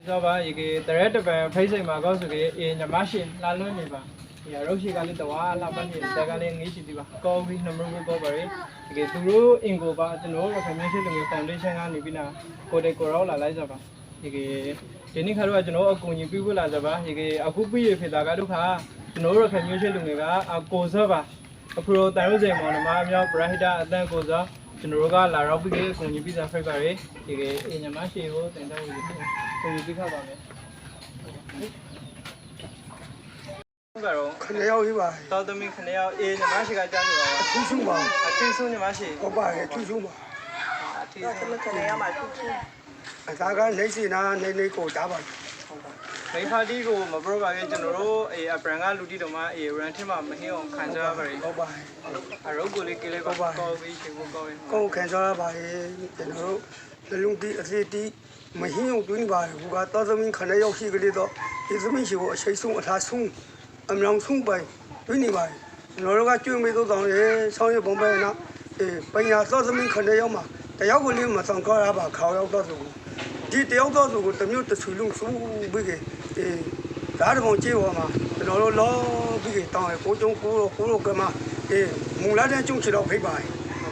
ဆိုပါရေတရက်တပံဖိစိတ်မှာကောက်ဆိုကေညမရှိလာလွန်းနေပါဒီရုပ်ရှိကလေးတော့လာပန်းနေတက်ကလေးငေးချီဒီပါကောက်ပြီးနံပါတ်ကိုကောက်ပါရေဒီသူတို့အင်ကိုပါကျွန်တော်တို့ခမင်းရှိလူမျိုး foundation ကနေပြီးနာကိုတေကိုရောလာလိုက်ကြပါဒီနေ့ခါတော့ကျွန်တော်အကူကြီးပြဖို့လာကြပါဒီအခုပြည့်ရဖြစ်တာကတို့ခါကျွန်တော်တို့ခမင်းရှိလူမျိုးကကိုစောပါအခုတော့တိုင်ရိုးစိန်မော်နမအမြောက် Brahida အတန်းကိုစောကျွန်တော်တို့ကလာရောက်ပြီးအကူကြီးပြစားဖိတ်ပါရေဒီညမရှိကိုတင်တော့ကိုကြီးပြခပါမယ်ကတော့ခဏရောက်ရေးပါတော်သမီးခဏရောက်ညမရှိကကြားနေပါပါထူးထူးပါအထင်းဆုံးညမရှိဟုတ်ပါတယ်ထူးထူးပါအထင်းဆုံးခဏရောက်မှာထူးထူးအသားကလက်စီနာနေကိုတားပါဟုတ်ပါမိဖာတီကိုမပရောပါရဲ့ကျွန်တော်တို့အပရန်ကလူတီတော်မှာရန်ထင်းမှာမဟင်းအောင်ခံကြရပါတယ်ဟုတ်ပါအရုပ်ကိုလေးကလေးကောက်ပြီးရှင်ကိုကောက်ရင်ကိုခံကြရပါတယ်ကျွန်တော်တို့လူလုံးတီအစီတီမဟင်းအောင်တွင်းနေပါတယ်ဘူကတော်သမီးခဏရောက်ရှိကလေးတော့ဒီသမီးရှိကိုအရှိဆုံးအထားဆုံးအမြောင်ဆုံးပိုင်တွင်းနေပါတယ်ကျွန်တော်တို့ကကျွေးမေးတော့တောင်းရေဆောင်းရပုံပဲနော်ပညာတော်သမီးခဏရောက်မှာတယောက်ကလေးမဆောင်ကြရပါခေါရောက်တော့ဆိုဒီတယောက်တော့ဆိုကိုတမျိုးတဆူလုံးစူးပြီးကဓာတ်ပုံကြည့်ပါမှာကျွန်တော်တို့လောပြီးတောင်းရကိုကျုံကိုကမှာမူလာတဲ့ကျုံချတော့ဖိတ်ပါ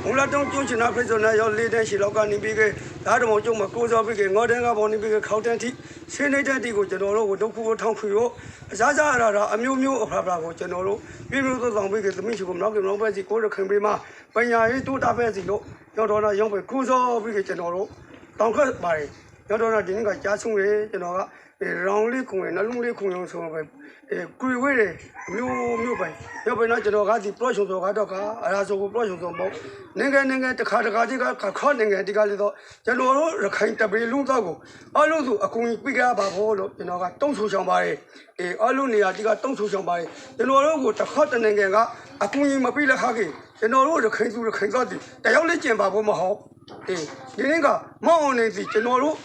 မူလာတုံးကျုံချနာဖိတ်ဆိုနေရောလေးတဲ့ရှိတော့ကနေပြီးကဓာတ်ပုံကျုံမှာကိုစောပြီးကငေါ်တန်းကပေါ်နေပြီးကခေါတန်းထိရှင်းနေတဲ့တီကိုကျွန်တော်တို့ကိုဒုက္ခကိုထောင်းခွေရောအစားစားရတာအမျိုးမျိုးအဖဖကိုကျွန်တော်တို့ပြမျိုးသောဆောင်ပြီးကသမီးရှိကိုနောက်ကတော့ပဲစီကိုရခင်ပေးမှာပညာရေးတိုးတာပဲစီလို့ရောက်တော့ရောက်ပဲကိုစောပြီးကကျွန်တော်တို့တောင်းခတ်ပါတယ်ရောက်တော့ဒီနေ့ကကြားဆုံးရကျွန်တော်ကရောင်လေးခုံရနှလုံးလေးခုံရုံဆိုပဲကွေဝဲတယ်မျိုးပဲရောက်ပဲတော့ကျွန်တော်ကဒီ project ဆိုကတော့ကအရာဆိုကို project ဆိုပေါ့နိုင်ငံတခါကြီးကခေါ်နိုင်ငံဒီကလေးတော့ကျွန်တော်တို့ရခိုင်တပင်းလုံးတော့ကိုအလုံးစုအကူကြီးပြကြပါဖို့လို့ကျွန်တော်ကတုံးဆူဆောင်ပါတယ်အလုံးနေရာဒီကတုံးဆူဆောင်ပါတယ်ကျွန်တော်တို့ကိုတစ်ခါတနိုင်ငံကအကူကြီးမပြလက်ခါကြီးကျွန်တော်တို့ရခိုင်သားဒီတယောက်လေးကျင်ပါဖို့မဟုတ်ဒီနေ့ကမောင်းနေစီကျွန်တော်တို့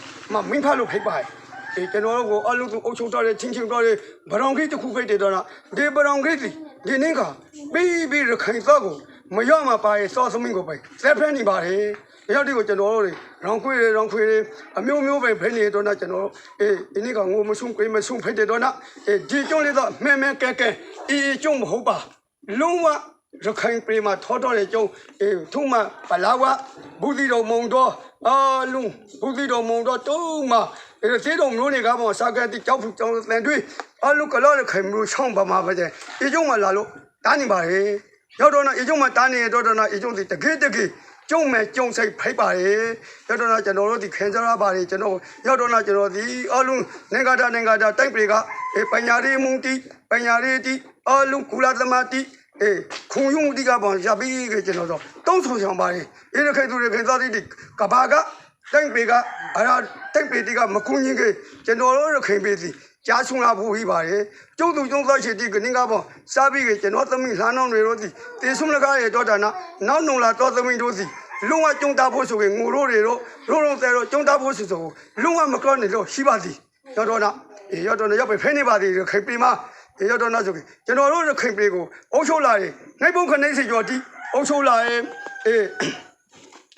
မင်းဖတ်လို့ဖိတ်ပါတယ်ကျွန်တော်တို့ကိုအလုံးစုအုပ်ချုပ်ထားတဲ့ချင်းထားတဲ့ဗရောင်ခိတစ်ခုဖိတ်တယ်တော့ဒီဗရောင်ခိဒီနေ့ကပြီးရခိုင်သားကိုမရမှာပါရဲ့စောသမင်းကိုပဲဆက်ဖက်နေပါတယ်ဒီရောက်ဒီကိုကျွန်တော်တို့ရောင်ခွေအမျိုးပဲဖိနေတော့ကျွန်တော်ဒီနေ့ကငိုမဆုံးကိုမဆုံးဖိတ်တယ်တော့ဒီကျုံးလေးတော့မဲကဲကျုံးမဟုတ်ပါလုံးဝရခိုင်ပြည်မှာထောတော်တဲ့ကျုံထုံးမပလာဝဘူးဒီတော်မုံတော်အလုံးဘူးဒီတော်မုံတော်တုံးမှာစေတော်မျိုးတွေကပေါ့စာကတိကြောက်တန်တွေအလုံးကလောရခိုင်မျိုးချောင်းပါမှာပဲဒီကျုံမှာလာလို့တားနေပါလေရောက်တော့ဒီကျုံမှာတားနေတော့ဒီကျုံဒီတကယ်ကျုံမဲ့ကျုံစိတ်ဖိတ်ပါလေရောက်တော့ကျွန်တော်တို့ဒီခင်စားရပါလေကျွန်တော်ရောက်တော့ကျွန်တော်ဒီအလုံးနိုင်ငံတာတိုက်ပြည်ကပညာရေးမုန်တီပညာရေးတီအလုံးကုလသမတိခုံယုံဒီကပေါ့ရပြီးကကျွန်တော်တော့တုံးဆုံဆောင်ပါလေရခိုင်သူရခိုင်သားတိကဘာကတိုင်းပေကအရာတိုင်းပေတိကမကူကြီးကကျွန်တော်တို့ရခိုင်ပေစီကြားဆုံလာဖို့ပြီးပါတယ်ကျုံသူကျုံသားရှိတိကနင်းကပေါ့စားပြီးကကျွန်တော်သမီးလှမ်းအောင်တွေတို့စီတေဆုံလကားရဲ့တော့တာနောက်နုံလာတော့သမီးတို့စီလုံးဝကျုံတာဖို့ဆိုရင်ငိုရိုးတွေတော့လုံးတဲတော့ကျုံတာဖို့ဆိုလုံးဝမကောနေတော့ရှိပါသည်ရောက်တော့ရောက်ပဲဖဲနေပါသည်ခိုင်ပေမှာရောက်တော့ဆိုကျွန်တော်တို့ခင်ပေကိုအုပ်ချုပ်လာရင်နိုင်ပုံခနေစီကျော်တီအုပ်ချုပ်လာရင်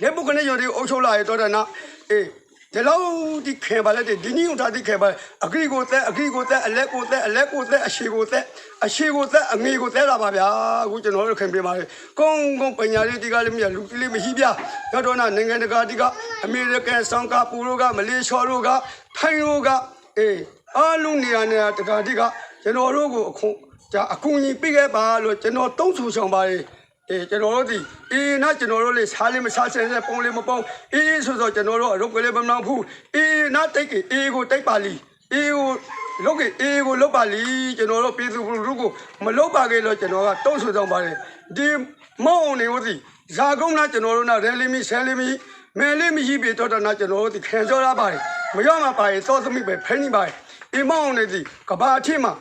နိုင်ပုံခနေကျော်တီအုပ်ချုပ်လာရင်တော့ဒီလောက်ဒီခင်ပါလေဒီနည်းဥထားဒီခင်ပါအဂရီကိုသက်အလက်ကိုသက်အရှေကိုသက်အငေကိုသက်လာပါဗျာအခုကျွန်တော်တို့ခင်ပြပါလေကုန်းပညာရေးဒီကလည်းမရလူကြီးလေးမရှိဗျာရောက်တော့နိုင်ငံတကာဒီကအမေရိကန်စံကာပူတို့ကမလေးရှားတို့ကထိုင်းတို့ကအားလုံးနေရာတကာဒီကကျွန်တော်တို့ကိုအကူကြီးပြခဲ့ပါလို့ကျွန်တော်တုံးဆူဆောင်ပါတယ်ကျွန်တော်တို့ဒီကျွန်တော်တို့လေစားလေးမစားဆဲပုံလေးမပုံဆိုကျွန်တော်တို့အရုပ်ကလေးမနှောင်းဘူးတိတ်ကိုတိတ်ပါလီကိုလုတ်ကိုလုတ်ပါလီကျွန်တော်တို့ပြည်သူလူကိုမလုတ်ပါခဲ့လို့ကျွန်တော်ကတုံးဆူဆောင်ပါတယ်ဒီမောင်းနေဦးစီဇာကုန်းလားကျွန်တော်တို့ရဲလီမီဆဲလီမီမဲလေးမရှိပြီတော့ကျွန်တော်တို့ဒီခံစောရပါတယ်မရမှာပါရဲ့သောသမီးပဲဖိနေပါတယ်မောင်းနေစီကဘာအထင်းမှာ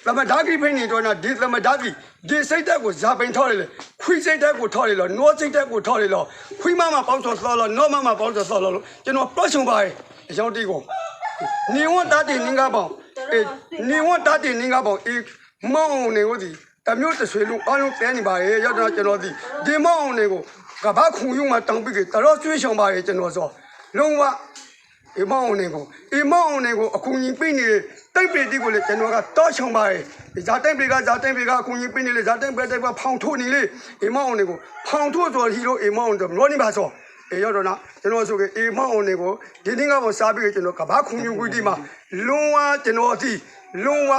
သမဒါကြီးဖိနေတော့ဒီသမဒါကြီးဒီစိတ်တက်ကိုဇာပိန်ထောက်လေခွိစိတ်တက်ကိုထောက်လေလို့နောစိတ်တက်ကိုထောက်လေလို့ခွိမမပေါင်းစောစောလို့နောမမပေါင်းစောစောလို့ကျွန်တော်ပြောချုံပါရဲ့အကြောင်းတီးကိုနေဝတ်တာတင်နင်းကပေါင်းနေဝတ်တာတင်နင်းကပေါင်းမောင်းနေဦးဒီတမျိုးတဆွေလုံးအလုံးတဲနေပါရဲ့ရောက်တော့ကျွန်တော်ဒီမောင်းနေကိုကဘာခုံယုံမှာတောင်းပြီးတော်ကျွေးချောင်ပါရဲ့ကျွန်တော်ဆိုလုံးဝ အေမောင်းနေကိုအခုကြီးပြနေတိတ်ပတိကိုလေကျွန်တော်ကတော့ချုံပါတယ်ဇာတိတ်ပကအခုကြီးပြနေလေဇာတိတ်ပတိုက်ဖောင်ထိုးနေလေအေမောင်းနေကိုဖောင်ထိုးဆိုဟီရိုအေမောင်းတော့လောနေပါဆိုအေရောတော့နော်ကျွန်တော်ဆိုကေအေမောင်းနေကိုဒီနေ့ကပေါ်စားပြီးကျွန်တော်ကဘာခုံညူကွီတီမှာလုံးဝကျွန်တော်ဒီလုံးဝ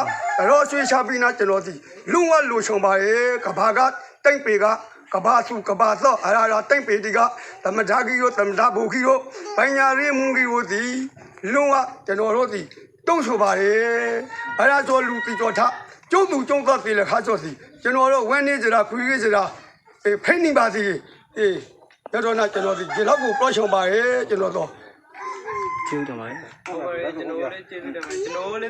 တော့ဆွေးချပြီးနာကျွန်တော်ဒီလုံးဝလိုချုံပါရဲ့ကဘာကတိတ်ပေကကဘာစုကဘာတော့အရာတိတ်ပေတီကသမဒါကြီးရောသမဒါဘူကြီးရောပညာရေးမူကြီးကိုဒီလုံးဝကျွန်တော်တို့ဒီတုံးဆိုပါရဲ့အရာဆိုလူတီတော်ထကျုံသူကျုံတော့ပြီလေခါဆိုစီကျွန်တော်တို့ဝန်းနေကြတာခွေးကြတာဖိနေပါစီအေးရတော့နာကျွန်တော်ဒီလောက်ကိုပြောချုံပါရဲ့ကျွန်တော်တော့ ကျေးဇူးတင်ပါတယ် ဟုတ်ပါတယ်ကျွန်တော်လည်းကျေးဇူးတင်ပါတယ်ကျွန်တော်လည်း